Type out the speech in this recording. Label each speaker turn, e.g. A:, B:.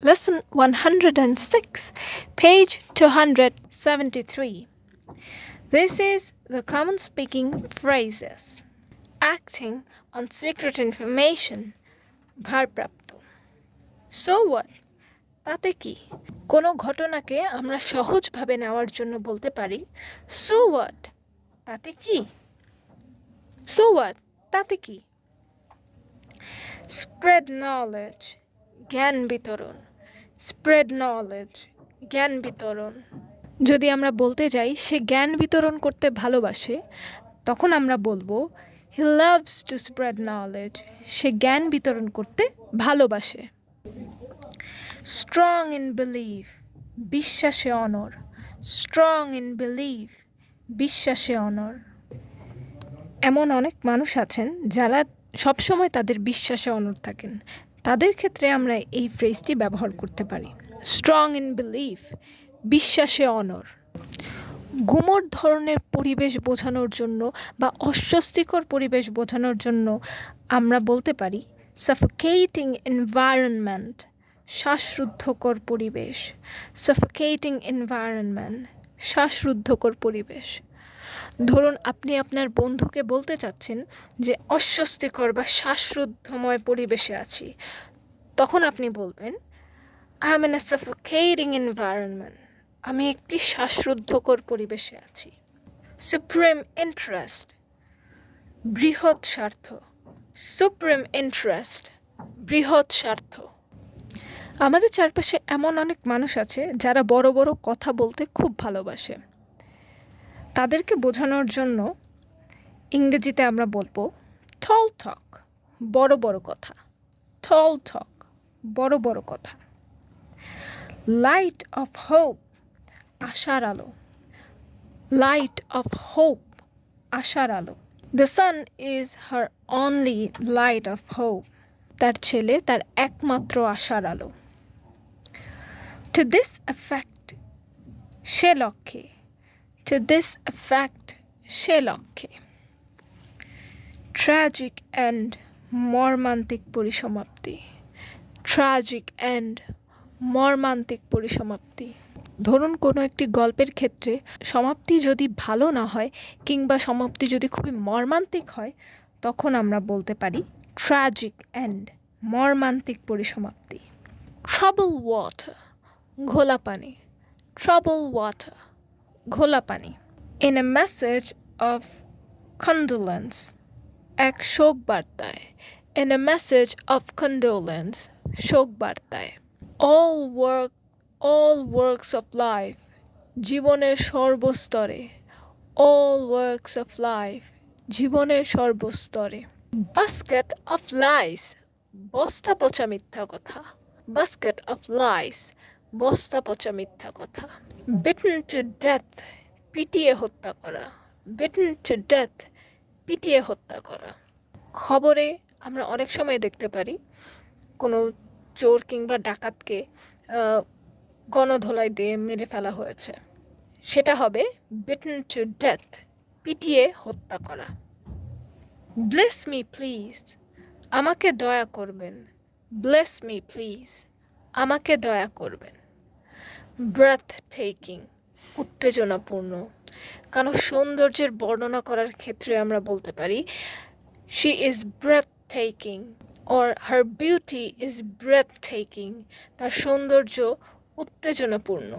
A: Lesson 106, page 273. This is the common speaking phrases. Acting on secret information, ভারপ্রাপ্ত. So what? তাতে কি? কোনো ঘটনাকে আমরা সহজভাবে নেওয়ার জন্য বলতে পারি so what? তাতে কি? So what? তাতে কি? Spread knowledge, জ্ঞান বিতরণ. Spread knowledge, জ্ঞান বিতরণ. যদি আমরা বলতে যাই সে জ্ঞান বিতরণ করতে ভালোবাসে, তখন আমরা বলবো he loves to spread knowledge. সে জ্ঞান বিতরণ করতে ভালোবাসে. Strong in belief, বিশ্বাসে অনর. Strong in belief, বিশ্বাসে অনর. এমন অনেক মানুষ আছেন যারা সবসময় তাদের বিশ্বাসে অনড় থাকেন, তাদের ক্ষেত্রে আমরা এই ফ্রেজটি ব্যবহার করতে পারি স্ট্রং ইন বিলিফ, বিশ্বাসে অনড়. গুমোট ধরনের পরিবেশ বোঝানোর জন্য বা অস্বস্তিকর পরিবেশ বোঝানোর জন্য আমরা বলতে পারি সাফোকেটিং এনভায়রনমেন্ট, শ্বাসরুদ্ধকর পরিবেশ. সাফোকেটিং এনভায়রনমেন্ট, শ্বাসরুদ্ধকর পরিবেশ. ধরুন আপনি আপনার বন্ধুকে বলতে চাচ্ছেন যে অস্বস্তিকর বা শ্বাসরুদ্ধময় পরিবেশে আছি, তখন আপনি বলবেন I am in a suffocating environment, আমি একটি শ্বাসরুদ্ধকর পরিবেশে আছি. সুপ্রিম ইন্টারেস্ট, বৃহৎ স্বার্থ. সুপ্রিম ইন্টারেস্ট, বৃহৎ স্বার্থ. আমাদের চারপাশে এমন অনেক মানুষ আছে যারা বড় বড় কথা বলতে খুব ভালোবাসে. তাদেরকে বোঝানোর জন্য ইংরেজিতে আমরা বলবো টল টক, বড় বড় কথা. টল টক, বড় বড় কথা. লাইট অফ হোপ, আশার আলো. লাইট অফ হোপ, আশার আলো. The sun is her only light off hope, তার ছেলে তার একমাত্র আশার আলো. টু দিস এফেক্ট, সে লক্ষ্যে. To this effect, সে লক্ষ্যে. ট্র্যাজিক এন্ড, মর্মান্তিক পরিসমাপ্তি. ট্র্যাজিক এন্ড, মর্মান্তিক পরিসমাপ্তি. ধরুন কোনো একটি গল্পের ক্ষেত্রে সমাপ্তি যদি ভালো না হয় কিংবা সমাপ্তি যদি খুবই মর্মান্তিক হয়, তখন আমরা বলতে পারি ট্র্যাজিক এন্ড, মর্মান্তিক পরিসমাপ্তি. ট্রাবল ওয়াটার, ঘোলা পানি. ট্রাবল ওয়াটার, ঘোলা পানি. In a message of condolence, এক শোক বার্তায়. In a message of condolence, শোক বার্তায়. অল ওয়ার্কস অফ লাইফ, জীবনের সর্বস্তরে. অল ওয়ার্কস অফ লাইফ, জীবনের সর্বস্তরে. বাস্কেট অফ লাইস, বস্তা পচা মিথ্যা কথা. বাস্কেট অফ লাইস, বস্তা পচা মিথ্যা কথা. বিটেন টু ডেথ, পিটিয়ে হত্যা করা. বিটেন টু ডেথ, পিটিয়ে হত্যা করা. খবরে আমরা অনেক সময় দেখতে পারি কোনো চোর কিংবা ডাকাতকে গণধোলাই দিয়ে মেরে ফেলা হয়েছে, সেটা হবে বিটেন টু ডেথ, পিটিয়ে হত্যা করা. ব্লেস মি প্লিজ, আমাকে দয়া করবেন. ব্লেস মি প্লিজ, আমাকে দয়া করবেন. ব্রেথ টেকিং, উত্তেজনাপূর্ণ. কারণ সৌন্দর্যের বর্ণনা করার ক্ষেত্রে আমরা বলতে পারি she is breathtaking or her beauty is breathtaking, তার সৌন্দর্য উত্তেজনাপূর্ণ.